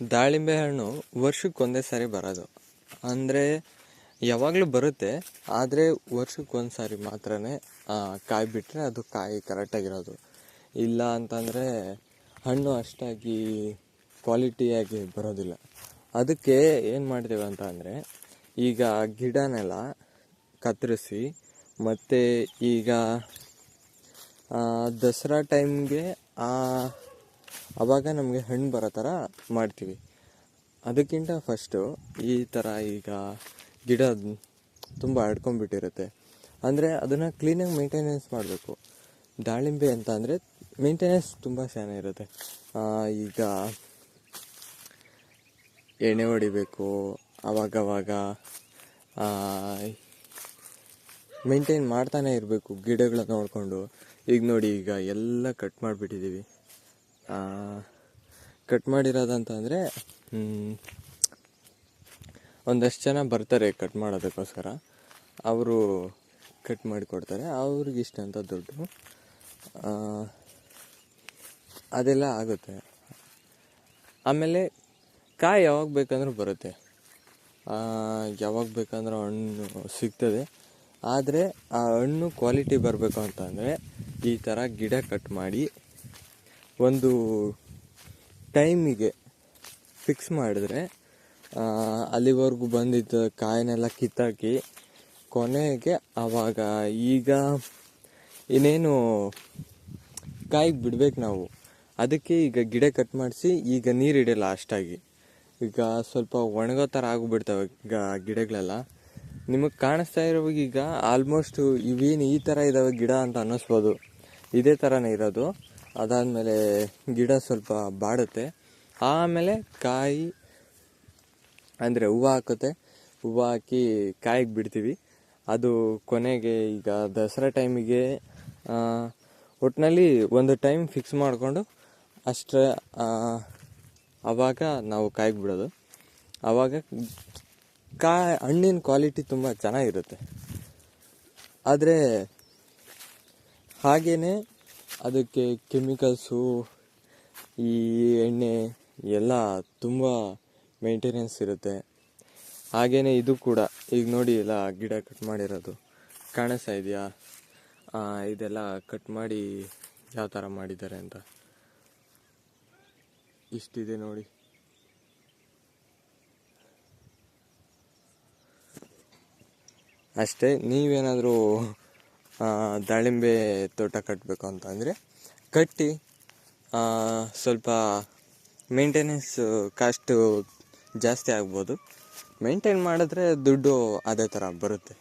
ದಾಳಿಂಬೆ ಹಣ್ಣು ವರ್ಷಕ್ಕೆ ಒಂದೇ ಸಾರಿ ಬರೋದು. ಅಂದರೆ ಯಾವಾಗಲೂ ಬರುತ್ತೆ, ಆದರೆ ವರ್ಷಕ್ಕೆ ಒಂದು ಸಾರಿ ಮಾತ್ರನೇ ಕಾಯಿ ಬಿಟ್ಟರೆ ಅದು ಕಾಯಿ ಕರೆಕ್ಟಾಗಿರೋದು. ಇಲ್ಲ ಅಂತಂದರೆ ಹಣ್ಣು ಅಷ್ಟಾಗಿ ಕ್ವಾಲಿಟಿಯಾಗಿ ಬರೋದಿಲ್ಲ. ಅದಕ್ಕೆ ಏನು ಮಾಡ್ತೇವೆ ಅಂತ ಅಂದರೆ, ಈಗ ಗಿಡನೆಲ್ಲ ಕತ್ತರಿಸಿ ಮತ್ತು ಈಗ ದಸರಾ ಟೈಮ್ಗೆ ಆವಾಗ ನಮಗೆ ಹಣ್ಣು ಬರೋ ಥರ ಮಾಡ್ತೀವಿ. ಅದಕ್ಕಿಂತ ಫಸ್ಟು ಈ ಥರ ಈಗ ಗಿಡ ತುಂಬ ಹರಡ್ಕೊಂಡ್ಬಿಟ್ಟಿರುತ್ತೆ, ಅಂದರೆ ಅದನ್ನು ಕ್ಲೀನಾಗಿ ಮೇಂಟೆನೆನ್ಸ್ ಮಾಡಬೇಕು. ದಾಳಿಂಬೆ ಅಂತ ಅಂದರೆ ಮೇಂಟೆನೆನ್ಸ್ ತುಂಬ ಚೆನ್ನಾಗಿರುತ್ತೆ. ಈಗ ಎಣ್ಣೆ ಹೊಡಿಬೇಕು, ಆವಾಗವಾಗ ಮೇಂಟೈನ್ ಮಾಡ್ತಾನೆ ಇರಬೇಕು ಗಿಡಗಳನ್ನ ನೋಡಿಕೊಂಡು. ಈಗ ನೋಡಿ, ಈಗ ಎಲ್ಲ ಕಟ್ ಮಾಡಿಬಿಟ್ಟಿದ್ದೀವಿ. ಕಟ್ ಮಾಡಿರೋದಂತ ಅಂದರೆ ಒಂದಷ್ಟು ಜನ ಬರ್ತಾರೆ ಕಟ್ ಮಾಡೋದಕ್ಕೋಸ್ಕರ, ಅವರು ಕಟ್ ಮಾಡಿಕೊಡ್ತಾರೆ, ಅವ್ರಿಗೆ ಇಷ್ಟ ಅಂತ ದುಡ್ಡು, ಅದೆಲ್ಲ ಆಗುತ್ತೆ. ಆಮೇಲೆ ಕಾಯಿ ಯಾವಾಗ ಬೇಕಂದ್ರೂ ಬರುತ್ತೆ, ಯಾವಾಗ ಬೇಕಂದ್ರೆ ಹಣ್ಣು ಸಿಗ್ತದೆ. ಆದರೆ ಆ ಹಣ್ಣು ಕ್ವಾಲಿಟಿ ಬರಬೇಕು ಅಂತಂದರೆ ಈ ಥರ ಗಿಡ ಕಟ್ ಮಾಡಿ ಒಂದು ಟೈಮಿಗೆ ಫಿಕ್ಸ್ ಮಾಡಿದ್ರೆ ಅಲ್ಲಿವರೆಗೂ ಬಂದಿದ್ದ ಕಾಯಿನೆಲ್ಲ ಕಿತ್ತಾಕಿ ಕೊನೆಗೆ ಆವಾಗ ಈಗ ಇನ್ನೇನು ಕಾಯಿಗೆ ಬಿಡ್ಬೇಕು ನಾವು. ಅದಕ್ಕೆ ಈಗ ಗಿಡ ಕಟ್ ಮಾಡಿಸಿ ಈಗ ನೀರು ಹಿಡಿಯಲ್ಲ ಅಷ್ಟಾಗಿ, ಈಗ ಸ್ವಲ್ಪ ಒಣಗೋ ಥರ ಆಗಿಬಿಡ್ತವೆ ಈಗ ಗಿಡಗಳೆಲ್ಲ. ನಿಮಗೆ ಕಾಣಿಸ್ತಾ ಇರೋವಾಗ ಈಗ ಆಲ್ಮೋಸ್ಟ್ ಇವೇನು ಈ ಥರ ಇದ್ದಾವೆ ಗಿಡ ಅಂತ ಅನ್ನಿಸ್ಬೋದು, ಇದೇ ಥರನೇ ಇರೋದು. ಅದಾದಮೇಲೆ ಗಿಡ ಸ್ವಲ್ಪ ಬಾಡುತ್ತೆ, ಆಮೇಲೆ ಕಾಯಿ ಅಂದರೆ ಹೂವು ಹಾಕುತ್ತೆ. ಹೂವು ಹಾಕಿ ಕಾಯಿಗೆ ಬಿಡ್ತೀವಿ. ಅದು ಕೊನೆಗೆ ಈಗ ದಸರಾ ಟೈಮಿಗೆ ಒಟ್ಟಿನಲ್ಲಿ ಒಂದು ಟೈಮ್ ಫಿಕ್ಸ್ ಮಾಡಿಕೊಂಡು ಅಷ್ಟೇ ಆವಾಗ ನಾವು ಕಾಯಿಗೆ ಬಿಡೋದು. ಆವಾಗ ಹಣ್ಣಿನ ಕ್ವಾಲಿಟಿ ತುಂಬ ಚೆನ್ನಾಗಿರುತ್ತೆ. ಆದರೆ ಹಾಗೇ ಅದಕ್ಕೆ ಕೆಮಿಕಲ್ಸು, ಈ ಎಣ್ಣೆ ಎಲ್ಲ ತುಂಬ ಮೇಂಟೆನೆನ್ಸ್ ಇರುತ್ತೆ. ಹಾಗೆಯೇ ಇದು ಕೂಡ ಈಗ ನೋಡಿ, ಎಲ್ಲ ಗಿಡ ಕಟ್ ಮಾಡಿರೋದು ಕಾಣಿಸ್ತಾ ಇದೆಯಾ? ಇದೆಲ್ಲ ಕಟ್ ಮಾಡಿ ಯಾವ ಥರ ಮಾಡಿದ್ದಾರೆ ಅಂತ ಇಷ್ಟಿದೆ ನೋಡಿ. ಅಷ್ಟೇ. ನೀವೇನಾದರೂ ದಾಳಿಂಬೆ ತೋಟ ಕಟ್ಟಬೇಕು ಅಂತಂದರೆ ಕಟ್ಟಿ, ಸ್ವಲ್ಪ ಮೇಂಟೆನೆನ್ಸ್ ಕಾಸ್ಟು ಜಾಸ್ತಿ ಆಗ್ಬೋದು. ಮೇಂಟೈನ್ ಮಾಡಿದ್ರೆ ದುಡ್ಡು ಅದೇ ಥರ ಬರುತ್ತೆ.